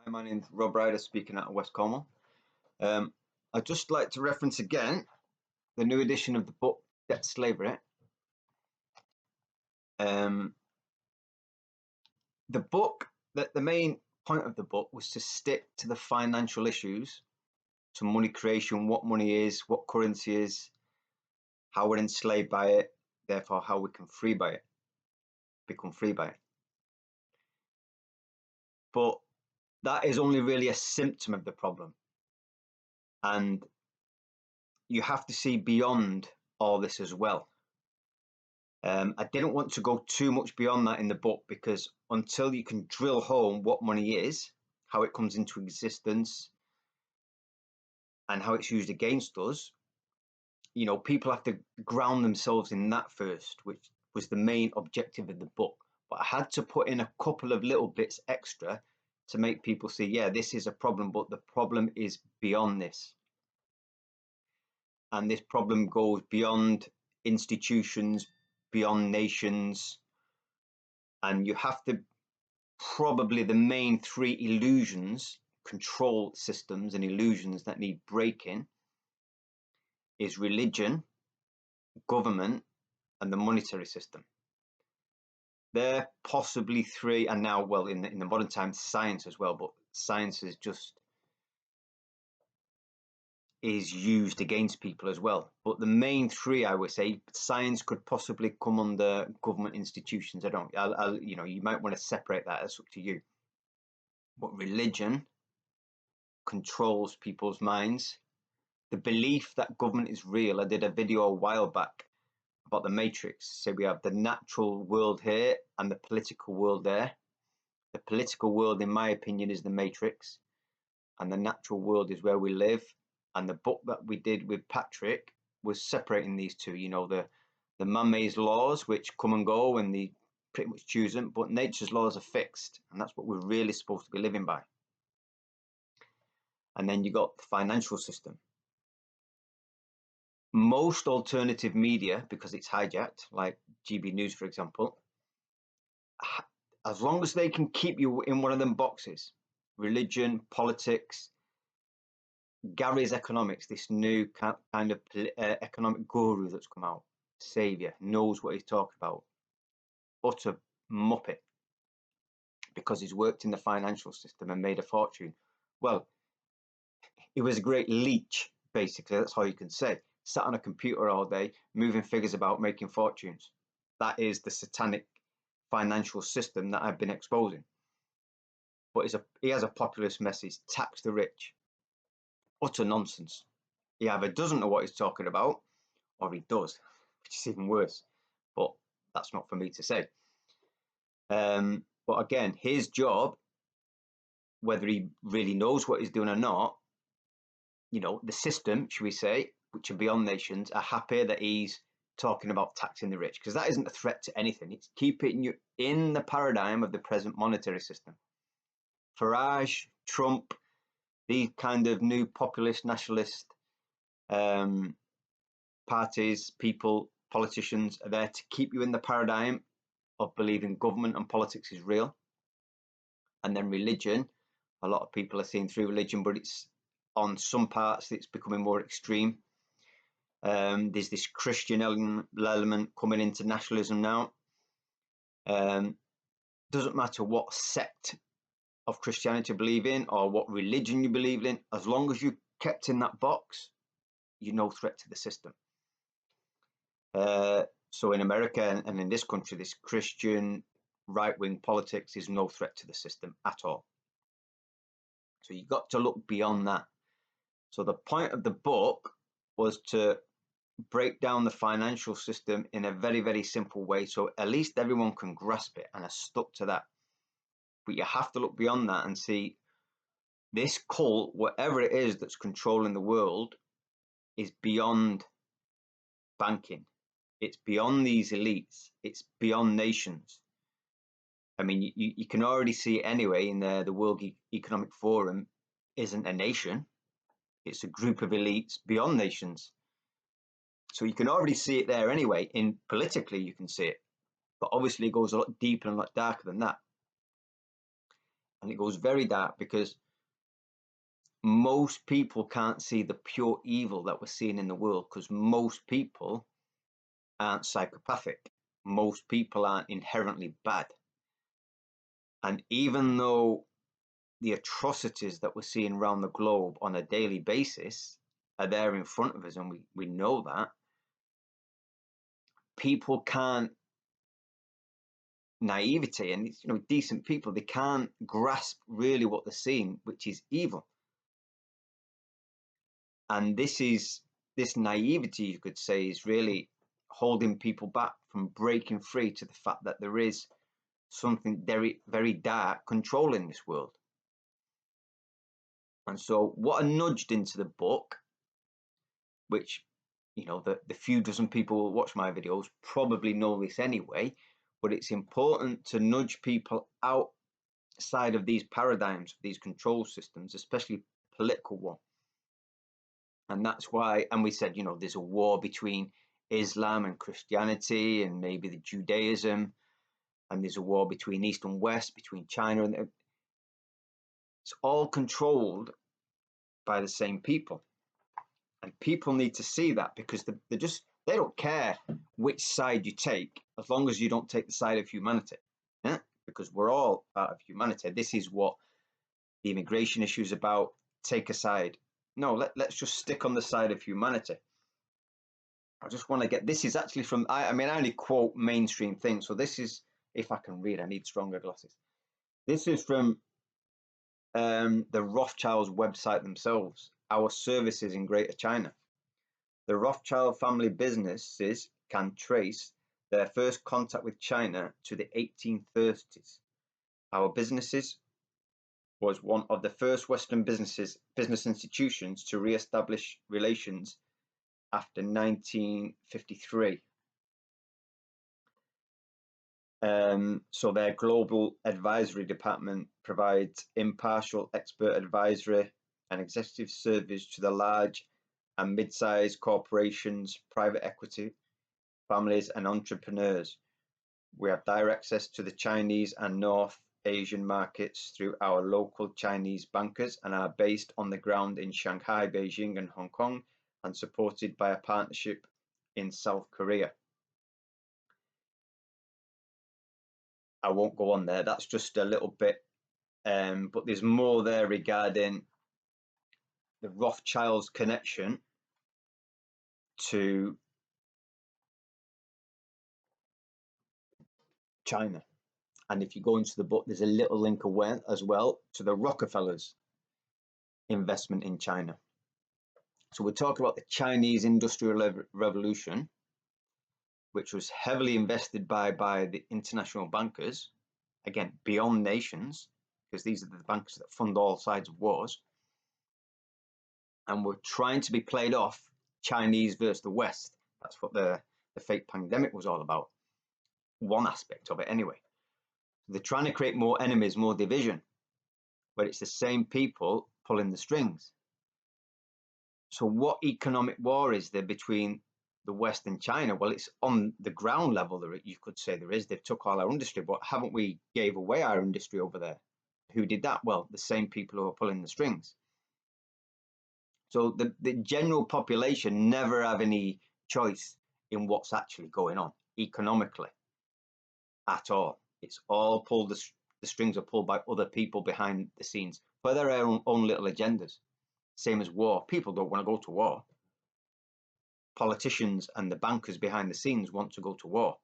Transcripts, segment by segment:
My name's Rob Ryder, speaking out of West Cornwall. I'd just like to reference again the new edition of the book Debt Slavery. The book, the main point of the book was to stick to the financial issues, to money creation, what money is, what currency is, how we're enslaved by it, therefore how we can become free by it. But that is only really a symptom of the problem. And you have to see beyond all this as well. I didn't want to go too much beyond that in the book, because until you can drill home what money is, how it comes into existence, and how it's used against us, people have to ground themselves in that first, which was the main objective of the book. But I had to put in a couple of little bits extra to make people see, yeah, this is a problem, but the problem is beyond this. And this problem goes beyond institutions, beyond nations, and you have to probably the main three illusions, control systems and illusions that need breaking, is religion, government, and the monetary system. They're possibly three, and now, well, in the modern times, science as well, but science is used against people as well. But the main three, I would say, science could possibly come under government institutions. You might want to separate that. It's up to you. But religion controls people's minds. The belief that government is real. I did a video a while back about the matrix. So we have the natural world here and the political world there. The political world, in my opinion, is the matrix, and the natural world is where we live. And the book that we did with Patrick was separating these two, the man-made laws, which come and go and they pretty much choose them, but nature's laws are fixed, and that's what we're really supposed to be living by. And then you got the financial system. Most alternative media, because it's hijacked, like GB News, for example, as long as they can keep you in one of them boxes, religion, politics, Gary's Economics, this new kind of economic guru that's come out, savior, knows what he's talking about, utter muppet, because he's worked in the financial system and made a fortune. Well, he was a great leech, basically, that's how you can say. Sat on a computer all day, moving figures about, making fortunes. That is the satanic financial system that I've been exposing. But he has a populist message: tax the rich. Utter nonsense. He either doesn't know what he's talking about, or he does, which is even worse. But that's not for me to say. But again, his job, whether he really knows what he's doing or not, the system, should we say, which are beyond nations, are happy that he's talking about taxing the rich, because that isn't a threat to anything. It's keeping you in the paradigm of the present monetary system. Farage, Trump, these kind of new populist, nationalist parties, people, politicians are there to keep you in the paradigm of believing government and politics is real. And then religion, a lot of people are seeing through religion, but it's on some parts it's becoming more extreme. There's this Christian element coming into nationalism now. Doesn't matter what sect of Christianity you believe in or what religion you believe in, as long as you kept in that box, you're no threat to the system. So in America and in this country, this Christian right-wing politics is no threat to the system at all. So you've got to look beyond that. So the point of the book was to break down the financial system in a very, very simple way, so at least everyone can grasp it, and I stuck to that. But you have to look beyond that and see this cult, whatever it is that's controlling the world, is beyond banking. It's beyond these elites. It's beyond nations. I mean, you can already see it anyway in the World Economic Forum isn't a nation. It's a group of elites beyond nations. So you can already see it there anyway. Politically, you can see it. But obviously it goes a lot deeper and a lot darker than that. And it goes very dark because most people can't see the pure evil that we're seeing in the world, because most people aren't psychopathic. Most people aren't inherently bad. And even though the atrocities that we're seeing around the globe on a daily basis are there in front of us, and we know that, people can't, naivety, and it's, decent people, they can't grasp really what they're seeing, which is evil. And this naivety, you could say, is really holding people back from breaking free to the fact that there is something very, very dark controlling this world. And so what I nudged into the book, which, the few dozen people who watch my videos probably know this anyway, but it's important to nudge people outside of these paradigms, these control systems, especially political one. And that's why, and we said, there's a war between Islam and Christianity and maybe the Judaism, and there's a war between East and West, between China, and it's all controlled by the same people. And people need to see that, because they don't care which side you take, as long as you don't take the side of humanity. Yeah? Because we're all part of humanity. This is what the immigration issue is about. Take a side. No, let's just stick on the side of humanity. I just want to get, this is actually from, I only quote mainstream things. So this is, if I can read, I need stronger glasses. This is from the Rothschilds website themselves, our services in Greater China. The Rothschild family businesses can trace their first contact with China to the 1830s. Our businesses was one of the first Western business institutions to re-establish relations after 1953. So their global advisory department provides impartial expert advisory and executive service to the large and mid-sized corporations, private equity, families and entrepreneurs. We have direct access to the Chinese and North Asian markets through our local Chinese bankers, and are based on the ground in Shanghai, Beijing and Hong Kong, and supported by a partnership in South Korea. I won't go on there, that's just a little bit, but there's more there regarding the Rothschilds' connection to China. And if you go into the book, there's a little link as well to the Rockefellers' investment in China. So we're talking about the Chinese Industrial Revolution, which was heavily invested by the international bankers, again, beyond nations, because these are the bankers that fund all sides of wars. And we're trying to be played off Chinese versus the West. That's what the fake pandemic was all about. One aspect of it anyway. They're trying to create more enemies, more division, but it's the same people pulling the strings. So what economic war is there between the West and China? Well, it's on the ground level, you could say there is. They've took all our industry, but haven't we gave away our industry over there? Who did that? Well, the same people who are pulling the strings. So the general population never have any choice in what's actually going on economically at all. It's all pulled, the strings are pulled by other people behind the scenes for their own little agendas. Same as war. People don't want to go to war. Politicians and the bankers behind the scenes want to go to war.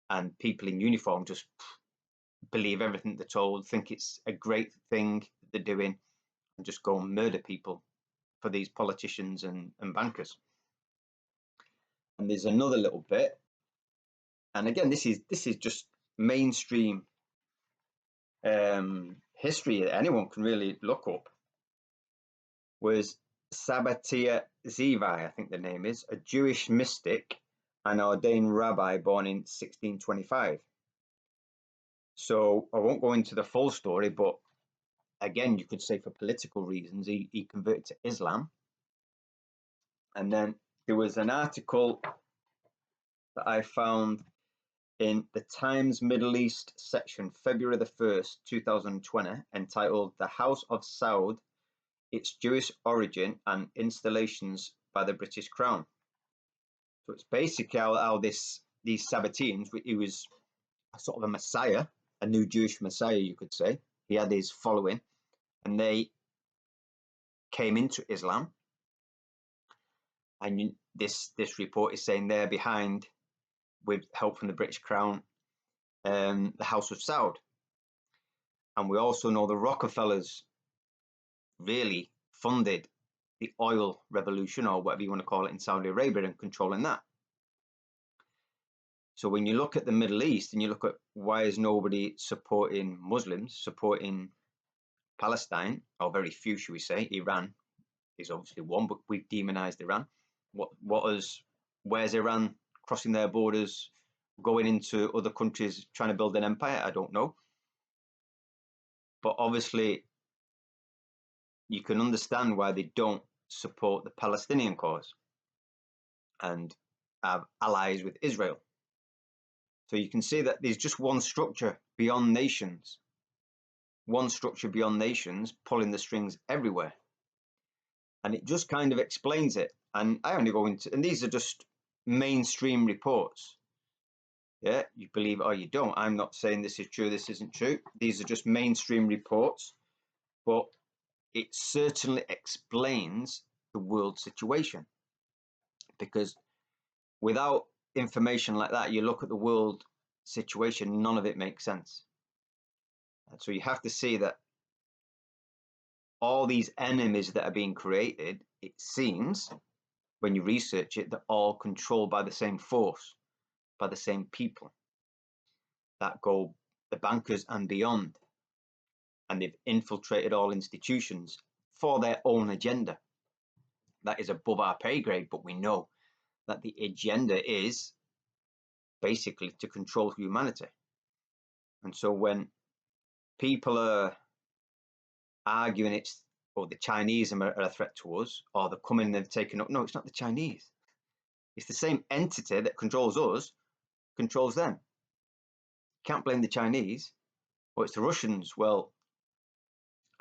And people in uniform just believe everything they're told, think it's a great thing they're doing, and just go and murder people for these politicians and bankers. And there's another little bit, and again, this is just mainstream history that anyone can really look up. Was Sabbatai Zevi, I think the name is, a Jewish mystic and ordained rabbi born in 1625. So I won't go into the full story, but again, you could say for political reasons, he converted to Islam. And then there was an article that I found in the Times Middle East section, February the 1st, 2020, entitled "The House of Saud, Its Jewish Origin and Installations by the British Crown." So it's basically how these Sabbateans, he was a sort of a messiah, a new Jewish messiah, you could say. He had his following, and they came into Islam. And this report is saying they're behind, with help from the British Crown, the House of Saud. And we also know the Rockefellers really funded the oil revolution, or whatever you want to call it, in Saudi Arabia, and controlling that. So when you look at the Middle East and you look at why is nobody supporting Muslims, supporting Palestine, or very few, should we say? Iran is obviously one, but we've demonized Iran. Where's Iran crossing their borders, going into other countries, trying to build an empire? I don't know. But obviously, you can understand why they don't support the Palestinian cause and have allies with Israel. So you can see that there's just one structure beyond nations, pulling the strings everywhere. And it just kind of explains it. And I only go into, and these are just mainstream reports. Yeah, you believe it or you don't. I'm not saying this is true, this isn't true. These are just mainstream reports, but it certainly explains the world situation. Because without information like that, you look at the world situation, none of it makes sense. And so you have to see that all these enemies that are being created, it seems, when you research it, they're all controlled by the same force, by the same people that go the bankers and beyond. And they've infiltrated all institutions for their own agenda. That is above our pay grade, but we know that the agenda is basically to control humanity. And so when people are arguing it's, or the Chinese are a threat to us, or they're coming and they've taken up, no, it's not the Chinese. It's the same entity that controls us, controls them. Can't blame the Chinese. Or it's the Russians. Well,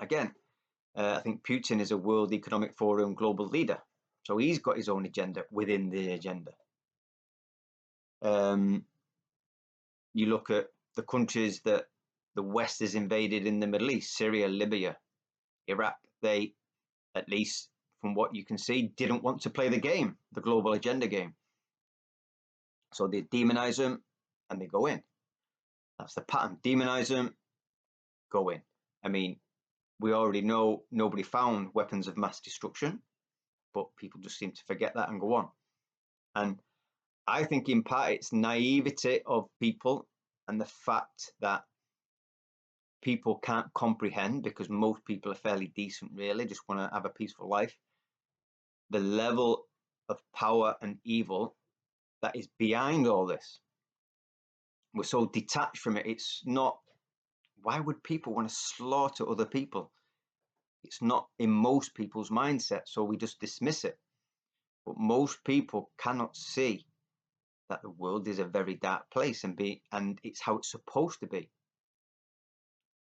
again, I think Putin is a World Economic Forum global leader. So he's got his own agenda within the agenda. You look at the countries that the West has invaded in the Middle East, Syria, Libya, Iraq. They, at least from what you can see, didn't want to play the game, the global agenda game. So they demonize them and they go in. That's the pattern. Demonize them, go in. I mean, we already know nobody found weapons of mass destruction, but people just seem to forget that and go on. And I think in part it's naivety of people and the fact that people can't comprehend, because most people are fairly decent, really, just want to have a peaceful life, the level of power and evil that is behind all this. We're so detached from it. It's not, why would people want to slaughter other people? It's not in most people's mindset, so we just dismiss it. But most people cannot see that the world is a very dark place, and it's how it's supposed to be.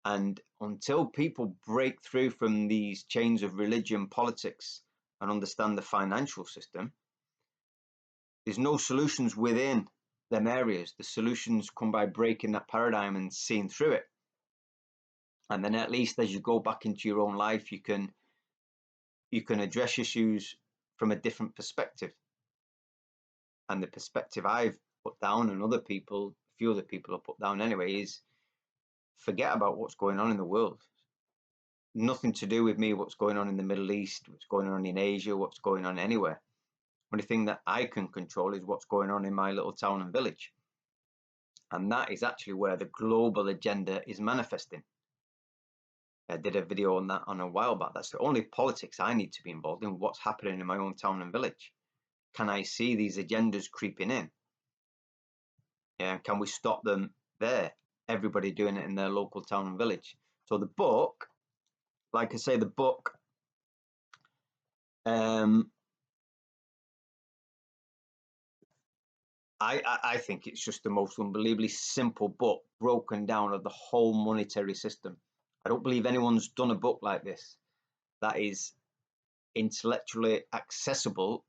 And until people break through from these chains of religion, politics, and understand the financial system, there's no solutions within them areas. The solutions come by breaking that paradigm and seeing through it. And then at least as you go back into your own life, you can address issues from a different perspective. And the perspective I've put down, and a few other people have put down anyway, is forget about what's going on in the world. Nothing to do with me, what's going on in the Middle East, what's going on in Asia, what's going on anywhere. Only thing that I can control is what's going on in my little town and village. And that is actually where the global agenda is manifesting. I did a video on that on a while back. That's the only politics I need to be involved in, what's happening in my own town and village. Can I see these agendas creeping in? Yeah, can we stop them there? Everybody doing it in their local town and village. So the book, like I say, the book, I think it's just the most unbelievably simple book broken down of the whole monetary system. I don't believe anyone's done a book like this that is intellectually accessible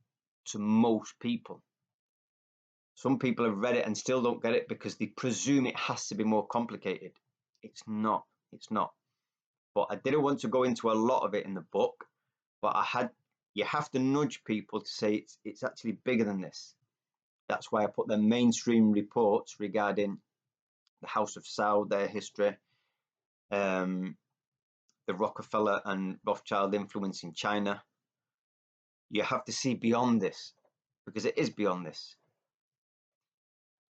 to most people. Some people have read it and still don't get it because they presume it has to be more complicated. It's not. It's not. But I didn't want to go into a lot of it in the book, but you have to nudge people to say it's actually bigger than this. That's why I put the mainstream reports regarding the House of Saud, their history, the Rockefeller and Rothschild influence in China. You have to see beyond this, because it is beyond this.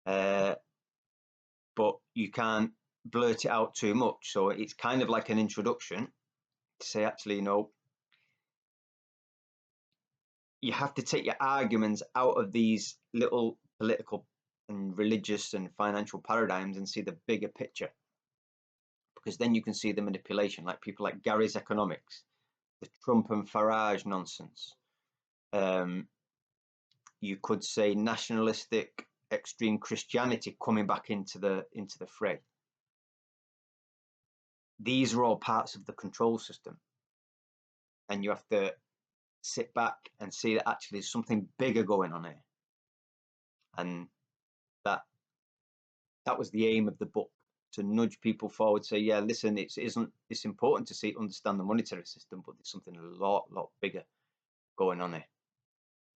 But you can't blurt it out too much. So it's kind of like an introduction to say, actually, you have to take your arguments out of these little political and religious and financial paradigms and see the bigger picture, because then you can see the manipulation, like people like Gary's Economics, the Trump and Farage nonsense. You could say nationalistic extreme Christianity coming back into the fray. These are all parts of the control system, and you have to sit back and see that actually there's something bigger going on here, and that was the aim of the book, to nudge people forward, say, yeah, listen, it's important to understand the monetary system, but there's something a lot bigger going on here.